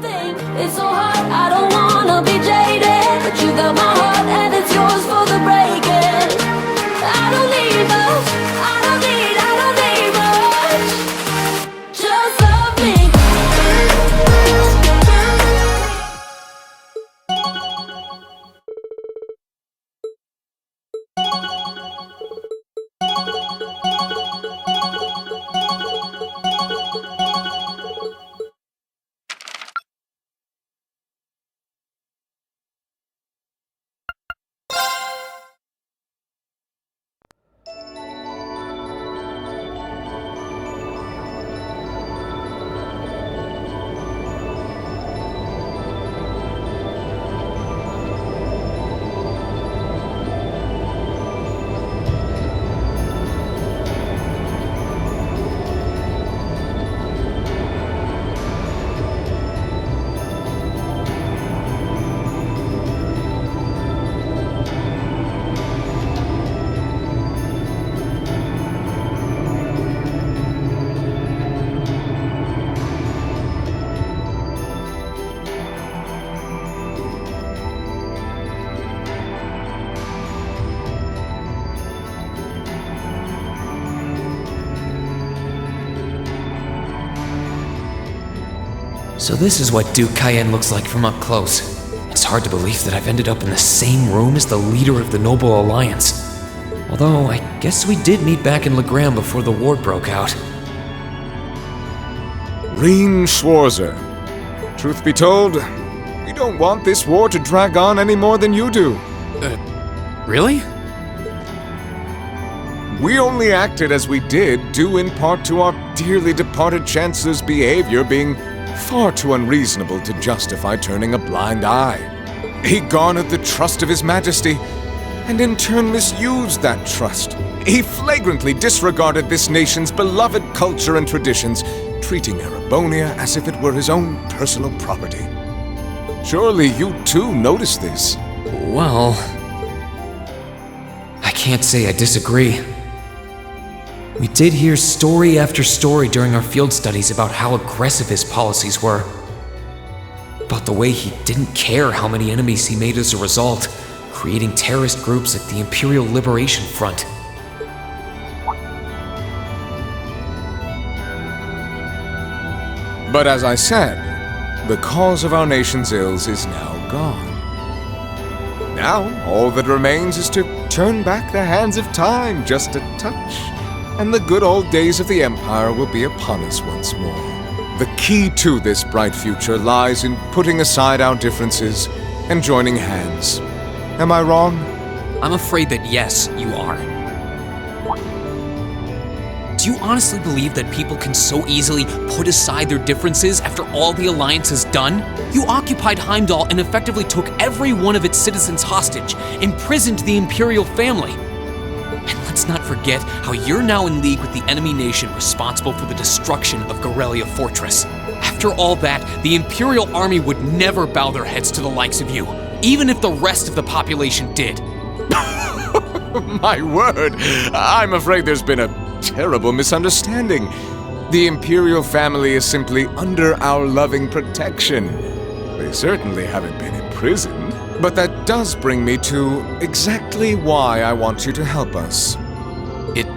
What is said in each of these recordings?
something. It's so hard, I don't wanna be jaded, but you got my heart and it's yours for the breaking. I don't need much, I don't need much. Just love me. So this is what Duke Cayenne looks like from up close. It's hard to believe that I've ended up in the same room as the leader of the Noble Alliance. Although, I guess we did meet back in Legram before the war broke out. Reen Schwarzer. Truth be told, we don't want this war to drag on any more than you do. Really? We only acted as we did due in part to our dearly departed Chancellor's behavior being far too unreasonable to justify turning a blind eye. He garnered the trust of His Majesty, and in turn misused that trust. He flagrantly disregarded this nation's beloved culture and traditions, treating Erebonia as if it were his own personal property. Surely you too noticed this. Well, I can't say I disagree. We did hear story after story during our field studies about how aggressive his policies were. About the way he didn't care how many enemies he made as a result, creating terrorist groups like the Imperial Liberation Front. But as I said, the cause of our nation's ills is now gone. Now, all that remains is to turn back the hands of time just a touch, and the good old days of the Empire will be upon us once more. The key to this bright future lies in putting aside our differences and joining hands. Am I wrong? I'm afraid that yes, you are. Do you honestly believe that people can so easily put aside their differences after all the Alliance has done? You occupied Heimdall and effectively took every one of its citizens hostage, imprisoned the Imperial family. And let's not forget how you're now in league with the enemy nation responsible for the destruction of Gorelia Fortress. After all that, the Imperial army would never bow their heads to the likes of you, even if the rest of the population did. My word, I'm afraid there's been a terrible misunderstanding. The Imperial family is simply under our loving protection. They certainly haven't been imprisoned. But that does bring me to exactly why I want you to help us. It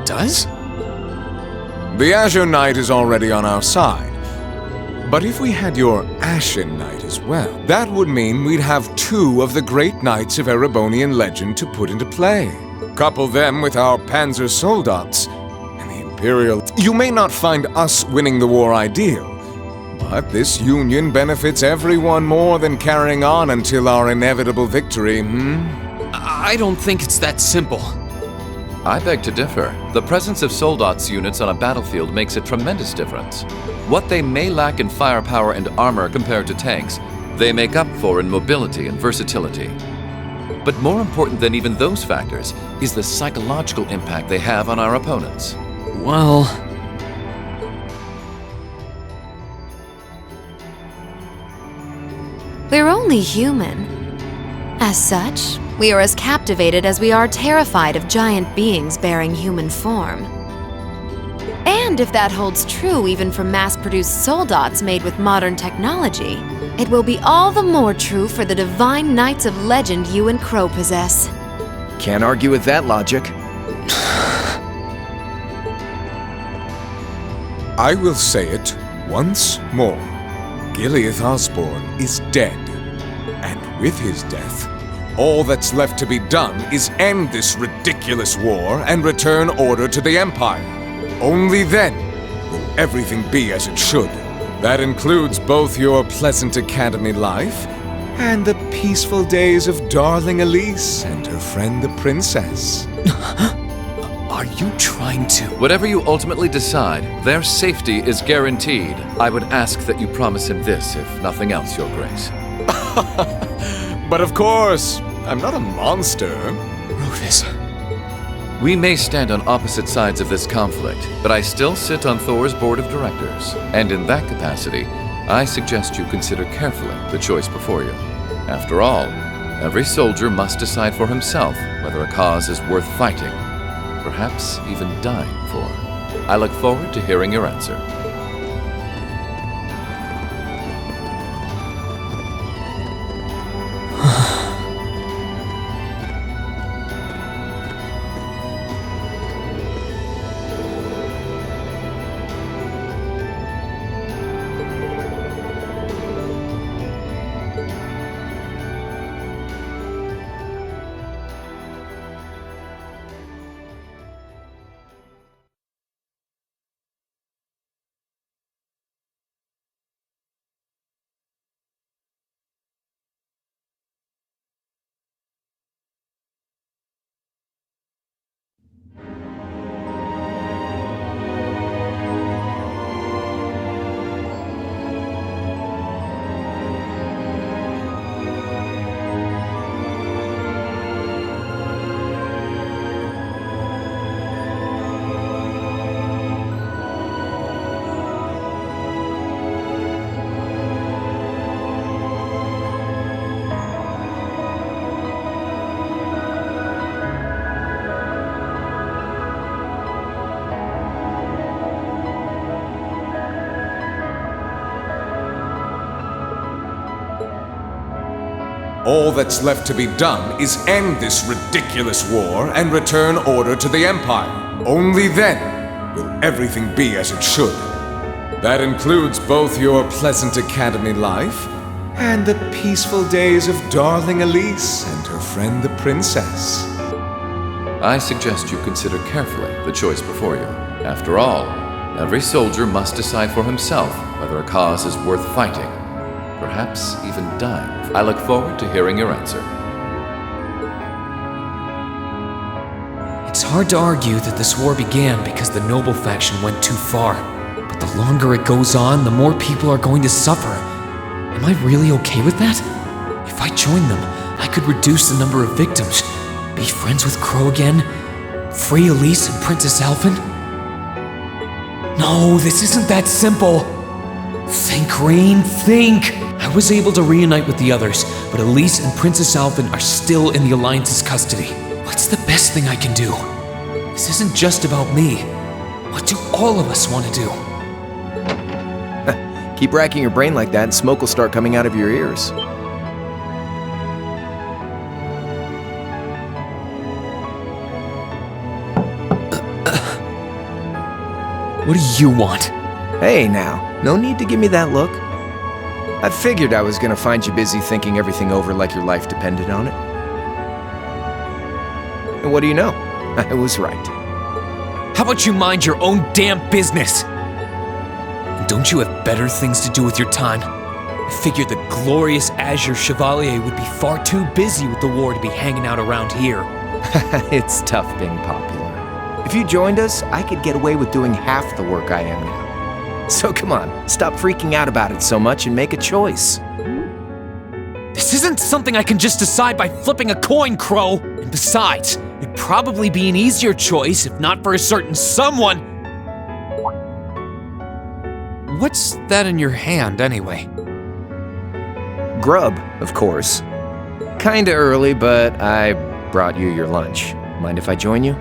does? The Azure Knight is already on our side. But if we had your Ashen Knight as well, that would mean we'd have two of the great knights of Erebonian legend to put into play. Couple them with our Panzer Soldats and the Imperial. You may not find us winning the war ideal, but this union benefits everyone more than carrying on until our inevitable victory, I don't think it's that simple. I beg to differ. The presence of Soldats units on a battlefield makes a tremendous difference. What they may lack in firepower and armor compared to tanks, they make up for in mobility and versatility. But more important than even those factors is the psychological impact they have on our opponents. Well... We're only human. As such, we are as captivated as we are terrified of giant beings bearing human form. And And if that holds true even for mass-produced soldats made with modern technology, it will be all the more true for the divine knights of legend you and Crow possess. Can't argue with that logic. I will say it once more. Gileath Osborne is dead. And with his death, all that's left to be done is end this ridiculous war and return order to the Empire. Only then will everything be as it should. That includes both your pleasant academy life and the peaceful days of darling Elise and her friend the princess. Are you trying to... Whatever you ultimately decide, their safety is guaranteed. I would ask that you promise him this, if nothing else, Your Grace. But of course, I'm not a monster. Rufus. We may stand on opposite sides of this conflict, but I still sit on Thor's board of directors. And in that capacity, I suggest you consider carefully the choice before you. After all, every soldier must decide for himself whether a cause is worth fighting, perhaps even dying for. I look forward to hearing your answer. All that's left to be done is end this ridiculous war and return order to the Empire. Only then will everything be as it should. That includes both your pleasant academy life and the peaceful days of darling Elise and her friend the princess. I suggest you consider carefully the choice before you. After all, every soldier must decide for himself whether a cause is worth fighting, perhaps even dying. I look forward to hearing your answer. It's hard to argue that this war began because the noble faction went too far. But the longer it goes on, the more people are going to suffer. Am I really okay with that? If I joined them, I could reduce the number of victims, be friends with Crow again, free Elise and Princess Alphen. No, this isn't that simple. Think, Rain, think! I was able to reunite with the others, but Elise and Princess Alphen are still in the Alliance's custody. What's the best thing I can do? This isn't just about me. What do all of us want to do? Keep racking your brain like that and smoke will start coming out of your ears. What do you want? Hey now, no need to give me that look. I figured I was gonna find you busy thinking everything over like your life depended on it. And what do you know? I was right. How about you mind your own damn business? And don't you have better things to do with your time? I figured the glorious Azure Chevalier would be far too busy with the war to be hanging out around here. It's tough being popular. If you joined us, I could get away with doing half the work I am now. So come on, stop freaking out about it so much and make a choice. This isn't something I can just decide by flipping a coin, Crow. And besides, it'd probably be an easier choice if not for a certain someone. What's that in your hand, anyway? Grub, of course. Kinda early, but I brought you your lunch. Mind if I join you?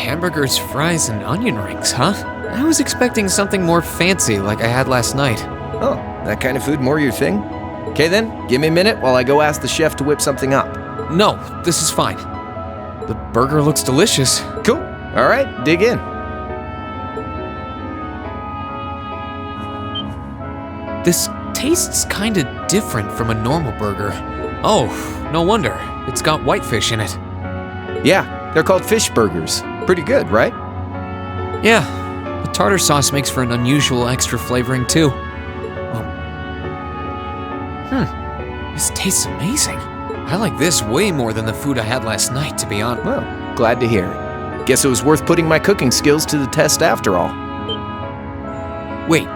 Hamburgers, fries, and onion rings, huh? I was expecting something more fancy like I had last night. Oh, that kind of food more your thing? Okay then, give me a minute while I go ask the chef to whip something up. No, this is fine. The burger looks delicious. Cool. All right, dig in. This tastes kinda different from a normal burger. Oh, no wonder. It's got whitefish in it. Yeah, they're called fish burgers. Pretty good, right? Yeah, the tartar sauce makes for an unusual extra flavoring too. This tastes amazing. I like this way more than the food I had last night, to be honest. Well, glad to hear it. Guess it was worth putting my cooking skills to the test after all. Wait,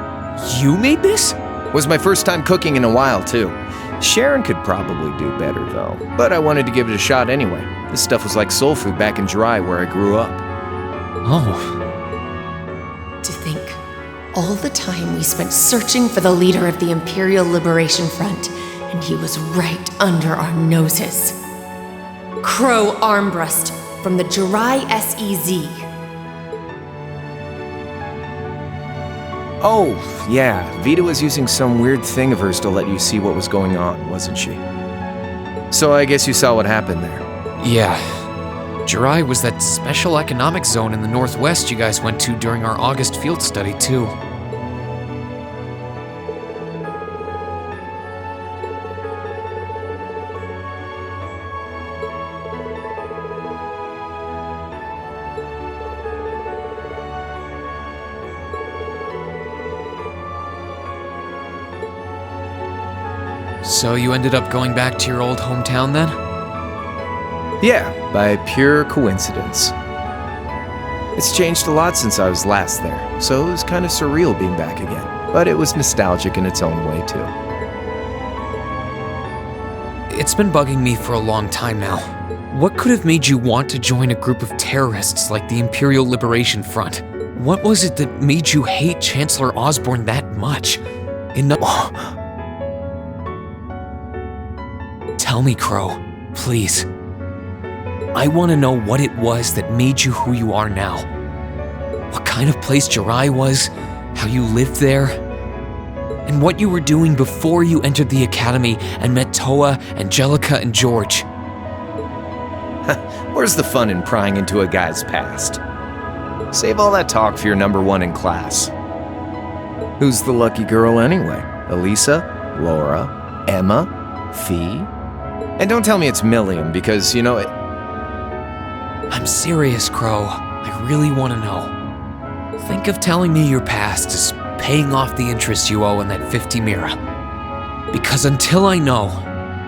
you made this? Was my first time cooking in a while, too. Sharon could probably do better, though. But I wanted to give it a shot anyway. This stuff was like soul food back in Jirai, where I grew up. Oh. To think, all the time we spent searching for the leader of the Imperial Liberation Front, and he was right under our noses. Crow Armbrust from the Jirai SEZ. Oh, yeah. Vita was using some weird thing of hers to let you see what was going on, wasn't she? So I guess you saw what happened there. Yeah. Jirai was that special economic zone in the northwest you guys went to during our August field study, too. So you ended up going back to your old hometown then? Yeah, by pure coincidence. It's changed a lot since I was last there, so it was kind of surreal being back again. But it was nostalgic in its own way, too. It's been bugging me for a long time now. What could have made you want to join a group of terrorists like the Imperial Liberation Front? What was it that made you hate Chancellor Osborne that much? Tell me, Crow, please. I want to know what it was that made you who you are now. What kind of place Jirai was, how you lived there, and what you were doing before you entered the academy and met Toa, Angelica, and George. Where's the fun in prying into a guy's past? Save all that talk for your number one in class. Who's the lucky girl anyway? Elisa? Laura? Emma? Fee? And don't tell me it's Milliam, because, you know, it... I'm serious, Crow. I really want to know. Think of telling me your past as paying off the interest you owe in that 50 Mira. Because until I know,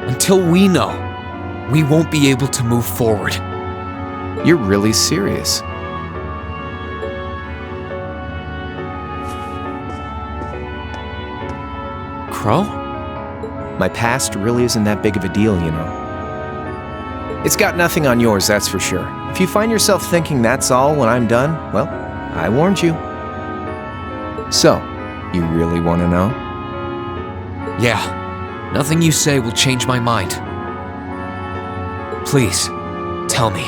until we know, we won't be able to move forward. You're really serious. Crow? My past really isn't that big of a deal, you know. It's got nothing on yours, that's for sure. If you find yourself thinking that's all when I'm done, well, I warned you. So, you really want to know? Yeah, nothing you say will change my mind. Please, tell me.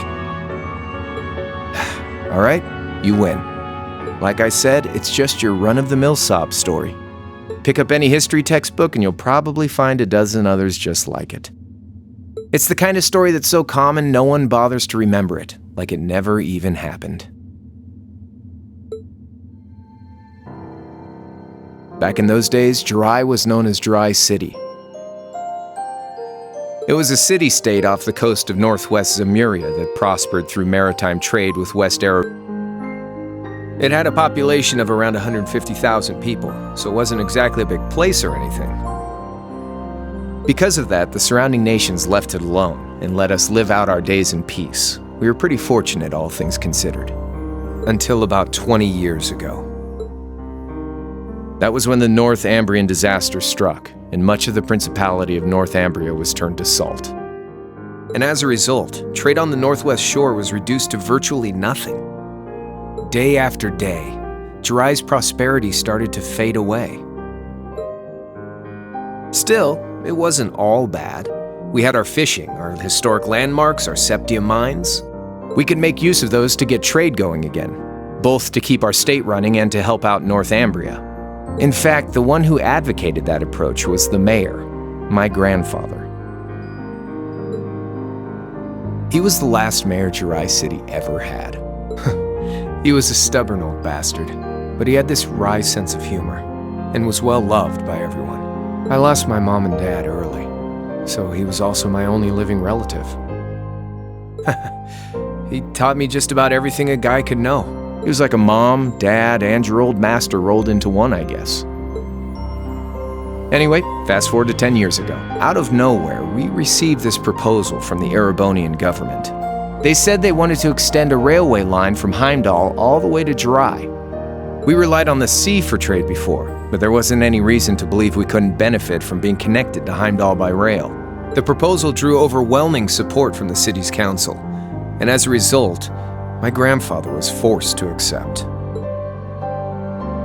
All right, you win. Like I said, it's just your run-of-the-mill sob story. Pick up any history textbook and you'll probably find a dozen others just like it. It's the kind of story that's so common no one bothers to remember it, like it never even happened. Back in those days, Jirai was known as Jirai City. It was a city-state off the coast of northwest Zemuria that prospered through maritime trade with West Arab. It had a population of around 150,000 people, so it wasn't exactly a big place or anything. Because of that, the surrounding nations left it alone and let us live out our days in peace. We were pretty fortunate, all things considered. Until about 20 years ago. That was when the North Ambrian disaster struck, and much of the Principality of North Ambria was turned to salt. And as a result, trade on the northwest shore was reduced to virtually nothing. Day after day, Jirai's prosperity started to fade away. Still, it wasn't all bad. We had our fishing, our historic landmarks, our septium mines. We could make use of those to get trade going again, both to keep our state running and to help out Northumbria. In fact, the one who advocated that approach was the mayor, my grandfather. He was the last mayor Jirai City ever had. He was a stubborn old bastard, but he had this wry sense of humor and was well loved by everyone. I lost my mom and dad early, so he was also my only living relative. He taught me just about everything a guy could know. He was like a mom, dad, and your old master rolled into one, I guess. Anyway, fast forward to 10 years ago. Out of nowhere, we received this proposal from the Erebonian government. They said they wanted to extend a railway line from Heimdall all the way to Jirai. We relied on the sea for trade before, but there wasn't any reason to believe we couldn't benefit from being connected to Heimdall by rail. The proposal drew overwhelming support from the city's council, and as a result, my grandfather was forced to accept.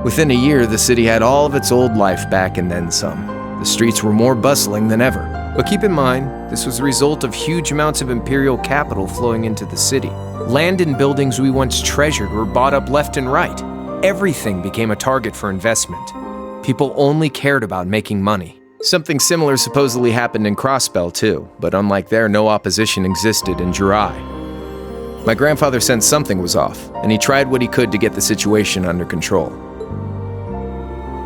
Within a year, the city had all of its old life back and then some. The streets were more bustling than ever. But keep in mind, this was the result of huge amounts of imperial capital flowing into the city. Land and buildings we once treasured were bought up left and right. Everything became a target for investment. People only cared about making money. Something similar supposedly happened in Crossbell too, but unlike there, no opposition existed in Jirai. My grandfather sensed something was off, and he tried what he could to get the situation under control.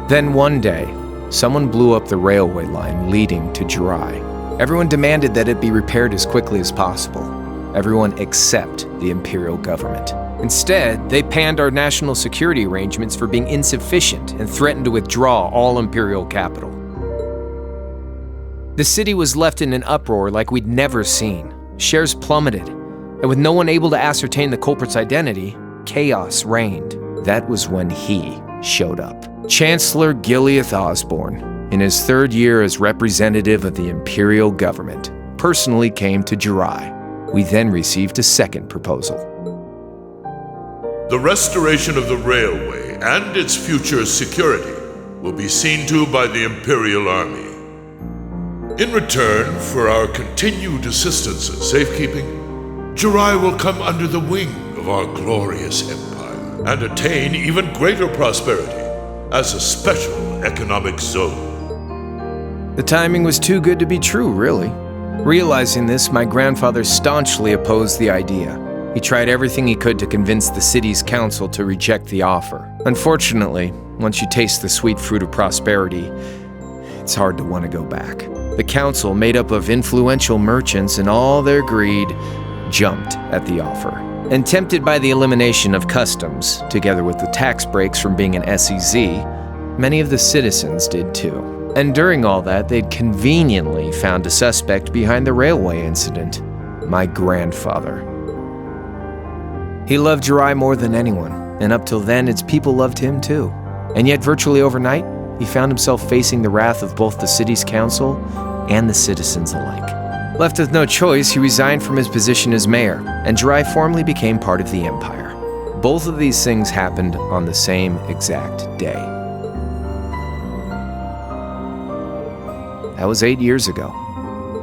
Then one day, someone blew up the railway line leading to Jirai. Everyone demanded that it be repaired as quickly as possible. Everyone except the imperial government. Instead, they panned our national security arrangements for being insufficient and threatened to withdraw all imperial capital. The city was left in an uproar like we'd never seen. Shares plummeted, and with no one able to ascertain the culprit's identity, chaos reigned. That was when he showed up. Chancellor Gileath Osborne, in his third year as representative of the imperial government, personally came to Jirai. We then received a second proposal. The restoration of the railway and its future security will be seen to by the Imperial Army. In return for our continued assistance in safekeeping, Jirai will come under the wing of our glorious empire and attain even greater prosperity as a special economic zone. The timing was too good to be true, really. Realizing this, my grandfather staunchly opposed the idea. He tried everything he could to convince the city's council to reject the offer. Unfortunately, once you taste the sweet fruit of prosperity, it's hard to want to go back. The council, made up of influential merchants and all their greed, jumped at the offer. And tempted by the elimination of customs, together with the tax breaks from being an SEZ, many of the citizens did too. And during all that, they'd conveniently found a suspect behind the railway incident, my grandfather. He loved Jirai more than anyone, and up till then, its people loved him too. And yet, virtually overnight, he found himself facing the wrath of both the city's council and the citizens alike. Left with no choice, he resigned from his position as mayor, and Jirai formally became part of the empire. Both of these things happened on the same exact day. That was 8 years ago.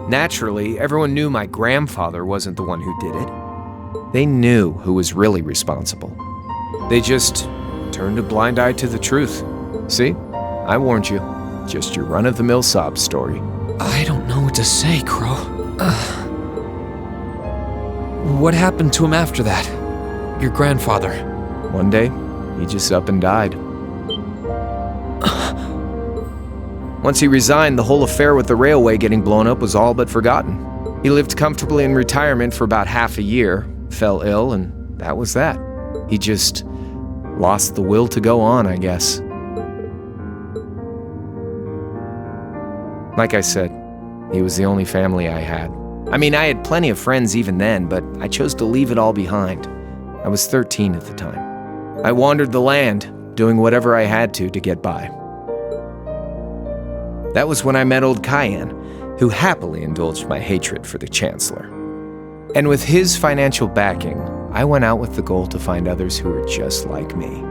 Naturally, everyone knew my grandfather wasn't the one who did it. They knew who was really responsible. They just turned a blind eye to the truth. See? I warned you. Just your run-of-the-mill sob story. I don't know what to say, Crow. What happened to him after that? Your grandfather. One day, he just up and died. Once he resigned, the whole affair with the railway getting blown up was all but forgotten. He lived comfortably in retirement for about half a year, fell ill, and that was that. He just lost the will to go on, I guess. Like I said, he was the only family I had. I mean, I had plenty of friends even then, but I chose to leave it all behind. I was 13 at the time. I wandered the land, doing whatever I had to get by. That was when I met old Cayenne, who happily indulged my hatred for the Chancellor. And with his financial backing, I went out with the goal to find others who were just like me.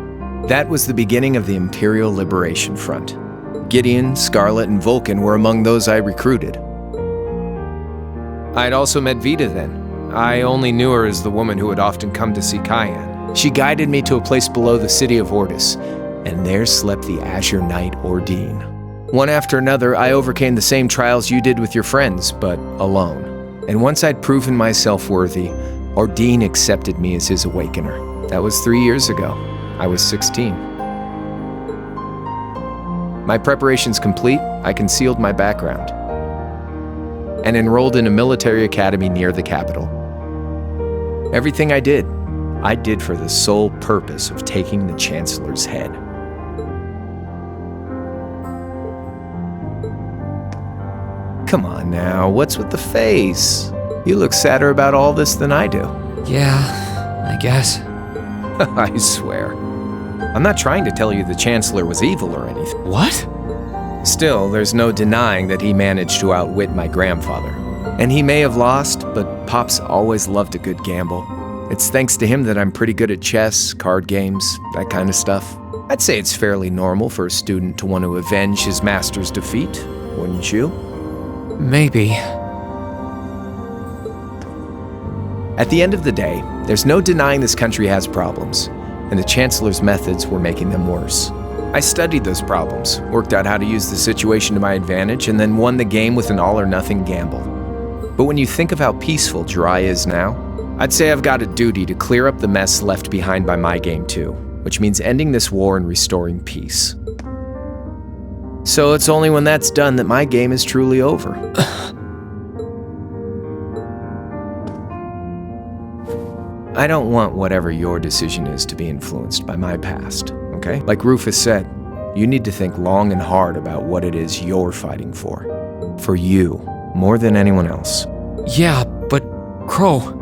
That was the beginning of the Imperial Liberation Front. Gideon, Scarlet, and Vulcan were among those I recruited. I had also met Vita then. I only knew her as the woman who would often come to see Cayenne. She guided me to a place below the city of Ortis, and there slept the Azure Knight Ordine. One after another, I overcame the same trials you did with your friends, but alone. And once I'd proven myself worthy, Ordine accepted me as his awakener. That was 3 years ago. I was 16. My preparations complete, I concealed my background and enrolled in a military academy near the capital. Everything I did for the sole purpose of taking the Chancellor's head. Come on now, what's with the face? You look sadder about all this than I do. Yeah, I guess. I swear. I'm not trying to tell you the Chancellor was evil or anything. What? Still, there's no denying that he managed to outwit my grandfather. And he may have lost, but Pop's always loved a good gamble. It's thanks to him that I'm pretty good at chess, card games, that kind of stuff. I'd say it's fairly normal for a student to want to avenge his master's defeat, wouldn't you? Maybe. At the end of the day, there's no denying this country has problems, and the Chancellor's methods were making them worse. I studied those problems, worked out how to use the situation to my advantage, and then won the game with an all-or-nothing gamble. But when you think of how peaceful Jirai is now, I'd say I've got a duty to clear up the mess left behind by my game too, which means ending this war and restoring peace. So it's only when that's done that my game is truly over. I don't want whatever your decision is to be influenced by my past, okay? Like Rufus said, you need to think long and hard about what it is you're fighting for. For you, more than anyone else. Yeah, but Crow...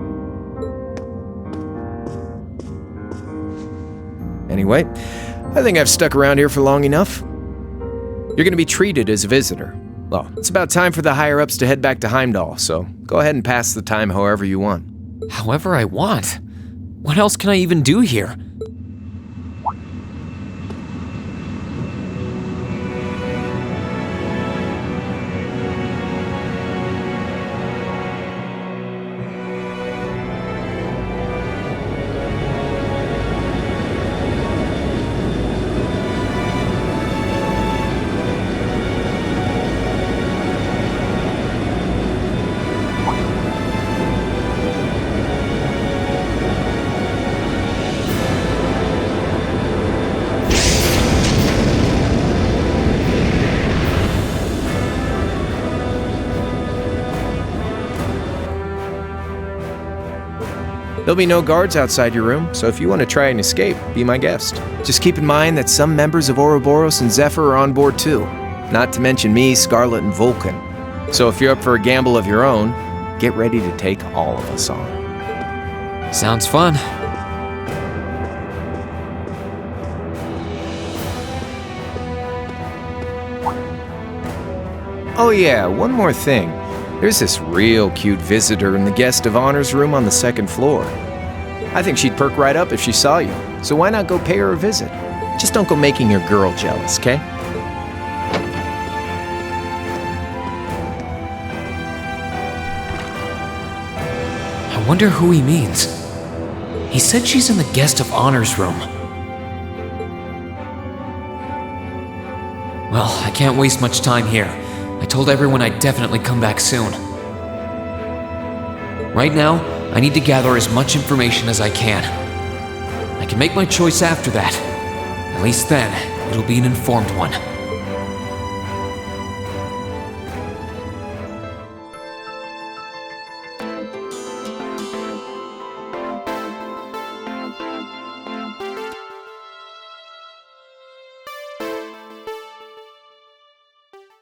Anyway, I think I've stuck around here for long enough. You're going to be treated as a visitor. Well, it's about time for the higher-ups to head back to Heimdall, so go ahead and pass the time however you want. However I want? What else can I even do here? There'll be no guards outside your room, so if you want to try and escape, be my guest. Just keep in mind that some members of Ouroboros and Zephyr are on board too, not to mention me, Scarlet, and Vulcan. So if you're up for a gamble of your own, get ready to take all of us on. Sounds fun. Oh yeah, one more thing. There's this real cute visitor in the guest of honors room on the second floor. I think she'd perk right up if she saw you, so why not go pay her a visit? Just don't go making your girl jealous, okay? I wonder who he means. He said she's in the guest of honors room. Well, I can't waste much time here. I told everyone I'd definitely come back soon. Right now, I need to gather as much information as I can. I can make my choice after that. At least then, it'll be an informed one.